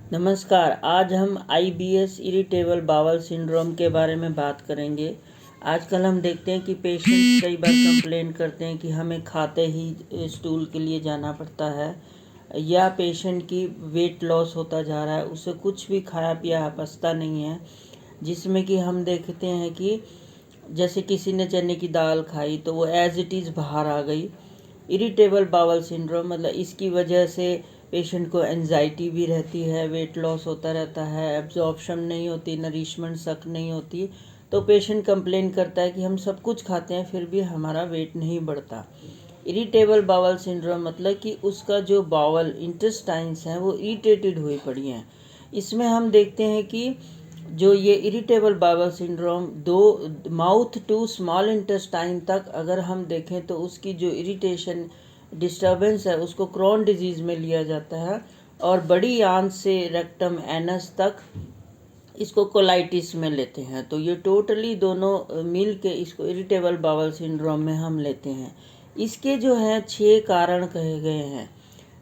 नमस्कार। आज हम IBS इरिटेबल बाउल सिंड्रोम के बारे में बात करेंगे। आजकल हम देखते हैं कि पेशेंट्स कई बार कंप्लेन करते हैं कि हमें खाते ही स्टूल के लिए जाना पड़ता है, या पेशेंट की वेट लॉस होता जा रहा है, उसे कुछ भी खाया पिया पचता नहीं है, जिसमें कि हम देखते हैं कि जैसे किसी ने चने की दाल खाई तो वो एज इट इज़ बाहर आ गई। इरिटेबल बाउल सिंड्रोम मतलब इसकी वजह से पेशेंट को एंजाइटी भी रहती है, वेट लॉस होता रहता है, एब्जॉर्प्शन नहीं होती, नरिशमेंट सक नहीं होती। तो पेशेंट कंप्लेन करता है कि हम सब कुछ खाते हैं फिर भी हमारा वेट नहीं बढ़ता। इरिटेबल बाउल सिंड्रोम मतलब कि उसका जो बाउल इंटेस्टाइन्स हैं वो इरिटेटेड हुई पड़ी हैं। इसमें हम देखते हैं कि जो ये इरिटेबल बाउल सिंड्रोम दो माउथ टू स्मॉल इंटेस्टाइन तक अगर हम देखें तो उसकी जो इरिटेशन डिस्टर्बेंस है उसको क्रोन डिजीज़ में लिया जाता है, और बड़ी आंत से रेक्टम एनस तक इसको कोलाइटिस में लेते हैं। तो ये टोटली दोनों मिल के इसको इरिटेबल बाउल सिंड्रोम में हम लेते हैं। इसके जो हैं 6 कारण कहे गए हैं।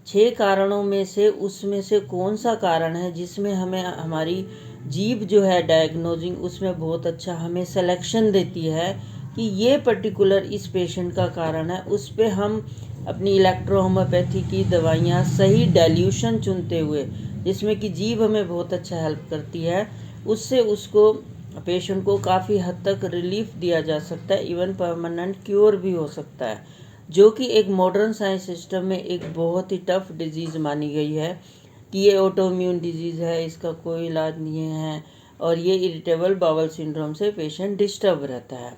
6 कारणों में से उसमें से कौन सा कारण है जिसमें हमें हमारी जीभ जो है डायग्नोजिंग उसमें बहुत अच्छा हमें सिलेक्शन देती है कि ये पर्टिकुलर इस पेशेंट का कारण है, उस पे हम अपनी इलेक्ट्रोहोम्योपैथी की दवाइयाँ सही डाइल्यूशन चुनते हुए, जिसमें कि जीभ हमें बहुत अच्छा हेल्प करती है, उससे उसको पेशेंट को काफ़ी हद तक रिलीफ दिया जा सकता है, इवन परमानेंट क्योर भी हो सकता है, जो कि एक मॉडर्न साइंस सिस्टम में एक बहुत ही टफ डिजीज़ मानी गई है कि ये ऑटोइम्यून डिजीज़ है, इसका कोई इलाज नहीं है, और ये इरिटेबल बाउल सिंड्रोम से पेशेंट डिस्टर्ब रहता है।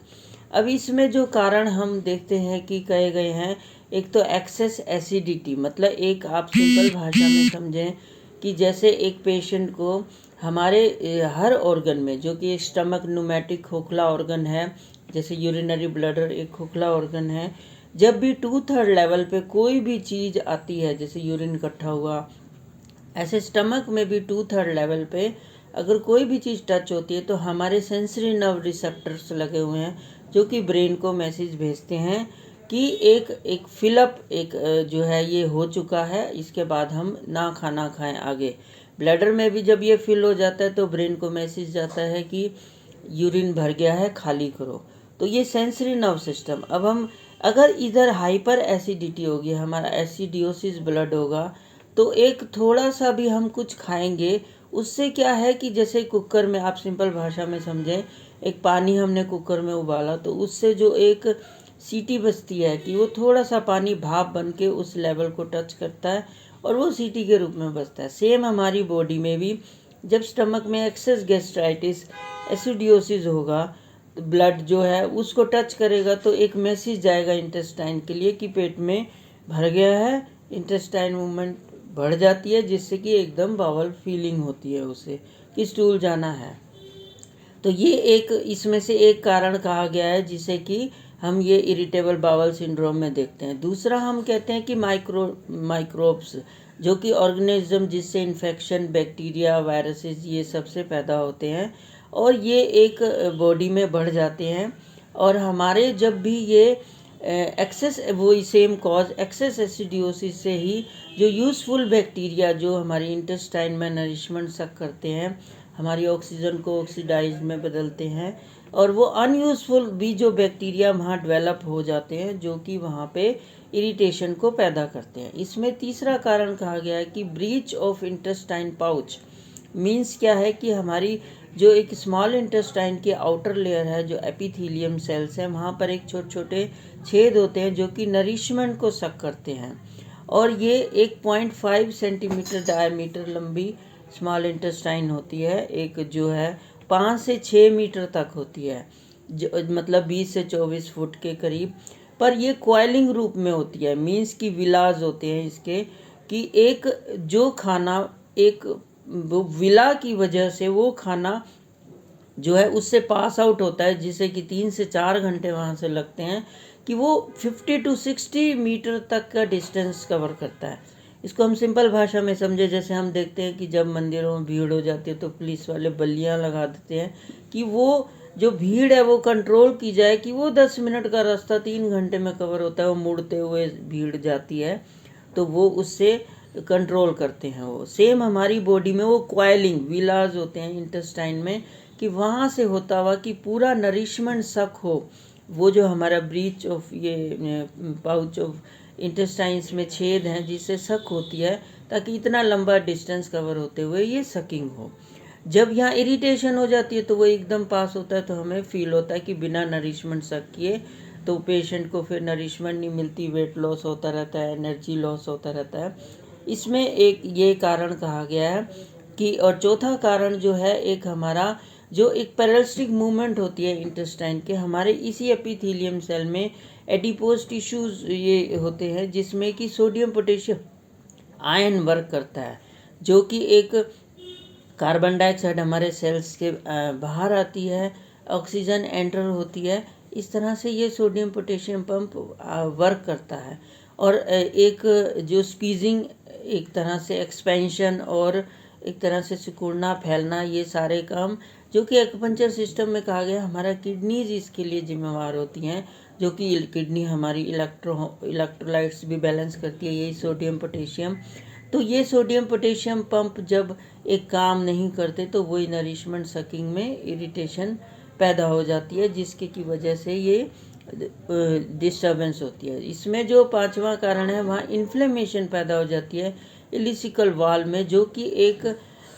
अब इसमें जो कारण हम देखते हैं कि कहे गए हैं, एक तो एक्सेस एसिडिटी, मतलब एक आप सिंपल भाषा में समझें कि जैसे एक पेशेंट को हमारे हर ऑर्गन में, जो कि स्टमक न्यूमेटिक खोखला ऑर्गन है, जैसे यूरिनरी ब्लडर एक खोखला ऑर्गन है, जब भी 2/3 लेवल पे कोई भी चीज़ आती है, जैसे यूरिन इकट्ठा हुआ, ऐसे स्टमक में भी 2/3 लेवल पे अगर कोई भी चीज़ टच होती है तो हमारे सेंसरी नर्व रिसेप्टर्स लगे हुए हैं, जो कि ब्रेन को मैसेज भेजते हैं कि एक फिलअप जो है ये हो चुका है, इसके बाद हम ना खाना खाएं आगे। ब्लैडर में भी जब ये फिल हो जाता है तो ब्रेन को मैसेज जाता है कि यूरिन भर गया है, खाली करो। तो ये सेंसरी नर्व सिस्टम। अब हम अगर इधर हाइपर एसिडिटी होगी, हमारा एसिडियोसिस ब्लड होगा, तो एक थोड़ा सा भी हम कुछ खाएंगे, उससे क्या है कि जैसे कुकर में, आप सिंपल भाषा में समझें, एक पानी हमने कुकर में उबाला तो उससे जो एक सीटी बजती है कि वो थोड़ा सा पानी भाप बन के उस लेवल को टच करता है और वो सीटी के रूप में बजता है। सेम हमारी बॉडी में भी जब स्टमक में एक्सेस गैस्ट्राइटिस एसिडियोसिस होगा, तो ब्लड जो है उसको टच करेगा तो एक मैसेज जाएगा इंटेस्टाइन के लिए कि पेट में भर गया है, इंटेस्टाइन मूवमेंट बढ़ जाती है, जिससे कि एकदम बावल फीलिंग होती है उसे कि स्टूल जाना है। तो ये एक इसमें से एक कारण कहा गया है जिसे कि हम ये इरिटेबल बाउल सिंड्रोम में देखते हैं। दूसरा हम कहते हैं कि माइक्रोब्स, जो कि ऑर्गेनिज्म जिससे इन्फेक्शन, बैक्टीरिया, वायरसेस ये सबसे पैदा होते हैं, और ये एक बॉडी में बढ़ जाते हैं, और हमारे जब भी ये एक्सेस, वही सेम कॉज एक्सेस एसिडियोसिस से ही जो यूज़फुल बैक्टीरिया जो हमारी इंटेस्टाइन में नरिशमेंट सक करते हैं, हमारी ऑक्सीजन को ऑक्सीडाइज में बदलते हैं, और वो अनयूज़फुल भी जो बैक्टीरिया वहाँ डेवलप हो जाते हैं, जो कि वहाँ पे इरिटेशन को पैदा करते हैं। इसमें तीसरा कारण कहा गया है कि breach of intestine pouch. Means क्या है कि हमारी जो एक स्मॉल इंटेस्टाइन की आउटर लेयर है, जो एपिथेलियम सेल्स हैं, वहाँ पर एक छोटे छोटे छेद होते हैं जो कि नरिशमेंट को सक करते हैं, और ये 1.5 सेंटीमीटर डायमीटर लंबी स्मॉल इंटेस्टाइन होती है, एक जो है 5 से 6 मीटर तक होती है, जो मतलब 20 से 24 फुट के करीब, पर ये क्वाइलिंग रूप में होती है। मीन्स की विलाज होते हैं इसके, कि एक जो खाना एक विला की वजह से वो खाना जो है उससे पास आउट होता है, जिसे कि 3 से 4 घंटे वहाँ से लगते हैं कि वो 50 to 60 मीटर तक का डिस्टेंस कवर करता है। इसको हम सिंपल भाषा में समझे, जैसे हम देखते हैं कि जब मंदिरों में भीड़ हो जाती है तो पुलिस वाले बल्लियाँ लगा देते हैं कि वो जो भीड़ है वो कंट्रोल की जाए, कि वो 10 मिनट का रास्ता 3 घंटे में कवर होता है, वो मुड़ते हुए भीड़ जाती है, तो वो उससे कंट्रोल करते हैं। वो सेम हमारी बॉडी में वो क्वाइलिंग विलाज होते हैं इंटेस्टाइन में, कि वहाँ से होता हुआ कि पूरा नरिशमेंट सक हो, वो जो हमारा ब्रीच ऑफ ये पाउच ऑफ इंटेस्टाइन्स में छेद हैं जिससे सक होती है, ताकि इतना लंबा डिस्टेंस कवर होते हुए ये सकिंग हो। जब यहाँ इरिटेशन हो जाती है तो वो एकदम पास होता है, तो हमें फील होता है कि बिना नरिशमेंट सक किए तो पेशेंट को फिर नरिशमेंट नहीं मिलती, वेट लॉस होता रहता है, एनर्जी लॉस होता रहता है। इसमें एक ये कारण कहा गया है कि, और चौथा कारण जो है, एक हमारा जो एक पैरालिटिक मूवमेंट होती है इंटेस्टाइन के, हमारे इसी एपिथेलियम सेल में एडिपोज टिश्यूज ये होते हैं जिसमें कि सोडियम पोटेशियम आयन वर्क करता है, जो कि एक कार्बन डाइऑक्साइड हमारे सेल्स के बाहर आती है, ऑक्सीजन एंटर होती है। इस तरह से ये सोडियम पोटेशियम पंप वर्क करता है। और एक जो स्क्वीजिंग, एक तरह से एक्सपेंशन और एक तरह से सिकुड़ना फैलना, ये सारे काम जो कि एक्यूपंक्चर सिस्टम में कहा गया, हमारा किडनीज इसके लिए जिम्मेवार होती हैं, जो कि किडनी हमारी इलेक्ट्रोलाइट्स भी बैलेंस करती है, यही सोडियम पोटेशियम। तो ये सोडियम पोटेशियम पंप जब एक काम नहीं करते तो वही नरिशमेंट सकिंग में इरिटेशन पैदा हो जाती है, जिसके की वजह से ये डिस्टर्बेंस होती है। इसमें जो पांचवा कारण है, वहाँ इन्फ्लेमेशन पैदा हो जाती है इलिसिकल वाल में, जो कि एक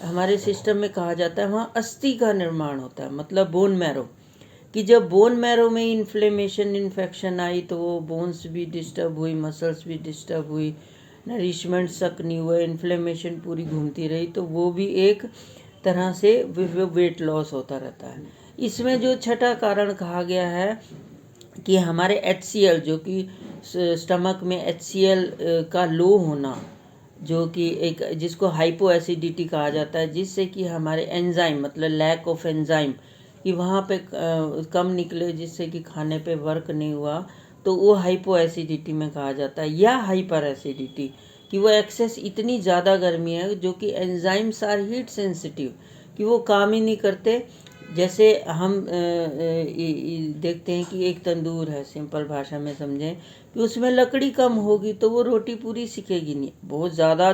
हमारे सिस्टम में कहा जाता है वहाँ अस्थि का निर्माण होता है, मतलब बोन मैरो, कि जब बोन मैरो में इन्फ्लेमेशन इन्फेक्शन आई तो वो बोन्स भी डिस्टर्ब हुई, मसल्स भी डिस्टर्ब हुई, नरिशमेंट सक नहीं हुआ, इन्फ्लेमेशन पूरी घूमती रही, तो वो भी एक तरह से वेट लॉस होता रहता है। इसमें जो छठा कारण कहा गया है कि हमारे HCl, जो कि स्टमक में HCl का लो होना, जो कि एक जिसको हाइपो एसिडिटी कहा जाता है, जिससे कि हमारे एंजाइम, मतलब लैक ऑफ एंजाइम कि वहाँ पे कम निकले, जिससे कि खाने पे वर्क नहीं हुआ, तो वो हाइपो एसिडिटी में कहा जाता है। या हाइपर एसिडिटी, कि वो एक्सेस इतनी ज़्यादा गर्मी है जो कि एंजाइम्स आर हीट सेंसिटिव, कि वो काम ही नहीं करते। जैसे हम देखते हैं कि एक तंदूर है, सिंपल भाषा में समझें कि उसमें लकड़ी कम होगी तो वो रोटी पूरी सिकेगी नहीं, बहुत ज़्यादा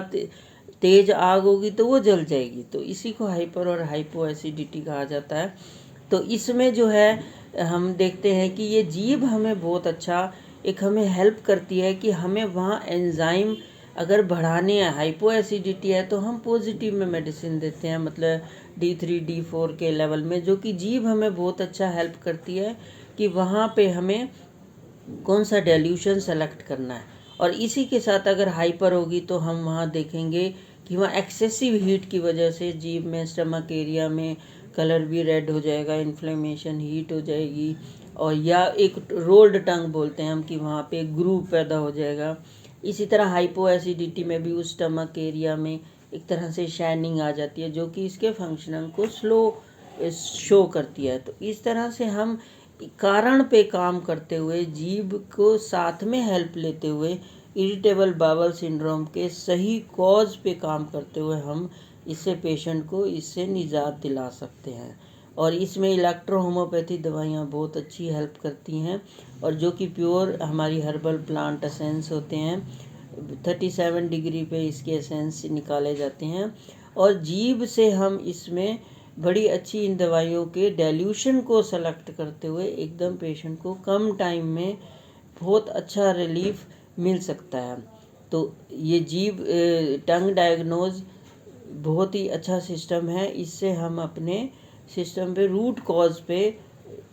तेज आग होगी तो वो जल जाएगी। तो इसी को हाइपर और हाइपो एसिडिटी कहा जाता है। तो इसमें जो है हम देखते हैं कि ये जीभ हमें बहुत अच्छा एक हमें हेल्प करती है कि हमें वहाँ एंजाइम अगर बढ़ाने हैं, हाइपो एसिडिटी है तो हम पॉजिटिव में मेडिसिन देते हैं, मतलब D3 D4 के लेवल में, जो कि जीभ हमें बहुत अच्छा हेल्प करती है कि वहाँ पे हमें कौन सा डेल्यूशन सेलेक्ट करना है। और इसी के साथ अगर हाइपर होगी तो हम वहाँ देखेंगे कि वहाँ एक्सेसिव हीट की वजह से जीभ में, स्टमक एरिया में कलर भी रेड हो जाएगा, इन्फ्लेमेशन, हीट हो जाएगी, और या एक रोल्ड टंग बोलते हैं हम कि वहाँ पे ग्रूव पैदा हो जाएगा। इसी तरह हाइपो एसिडिटी में भी उस स्टमक एरिया में एक तरह से शाइनिंग आ जाती है, जो कि इसके फंक्शनल को स्लो शो करती है। तो इस तरह से हम कारण पे काम करते हुए, जीभ को साथ में हेल्प लेते हुए, इरिटेबल बावल सिंड्रोम के सही कॉज पे काम करते हुए हम इससे पेशेंट को इससे निजात दिला सकते हैं। और इसमें इलेक्ट्रो होम्योपैथी दवाइयाँ बहुत अच्छी हेल्प करती हैं, और जो कि प्योर हमारी हर्बल प्लांट एसेंस होते हैं, 37 डिग्री पे इसके एसेंस निकाले जाते हैं, और जीभ से हम इसमें बड़ी अच्छी इन दवाइयों के डाइल्यूशन को सेलेक्ट करते हुए एकदम पेशेंट को कम टाइम में बहुत अच्छा रिलीफ मिल सकता है। तो ये जीभ टंग डायग्नोज बहुत ही अच्छा सिस्टम है, इससे हम अपने सिस्टम पे रूट कॉज पे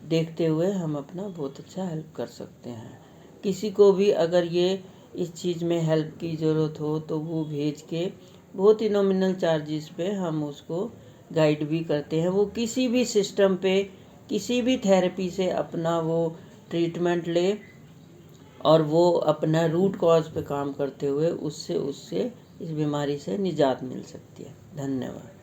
देखते हुए हम अपना बहुत अच्छा हेल्प कर सकते हैं। किसी को भी अगर ये इस चीज़ में हेल्प की ज़रूरत हो तो वो भेज के बहुत ही नॉमिनल चार्जेस पे हम उसको गाइड भी करते हैं। वो किसी भी सिस्टम पे, किसी भी थेरेपी से अपना वो ट्रीटमेंट ले, और वो अपना रूट कॉज पे काम करते हुए उससे इस बीमारी से निजात मिल सकती है। धन्यवाद।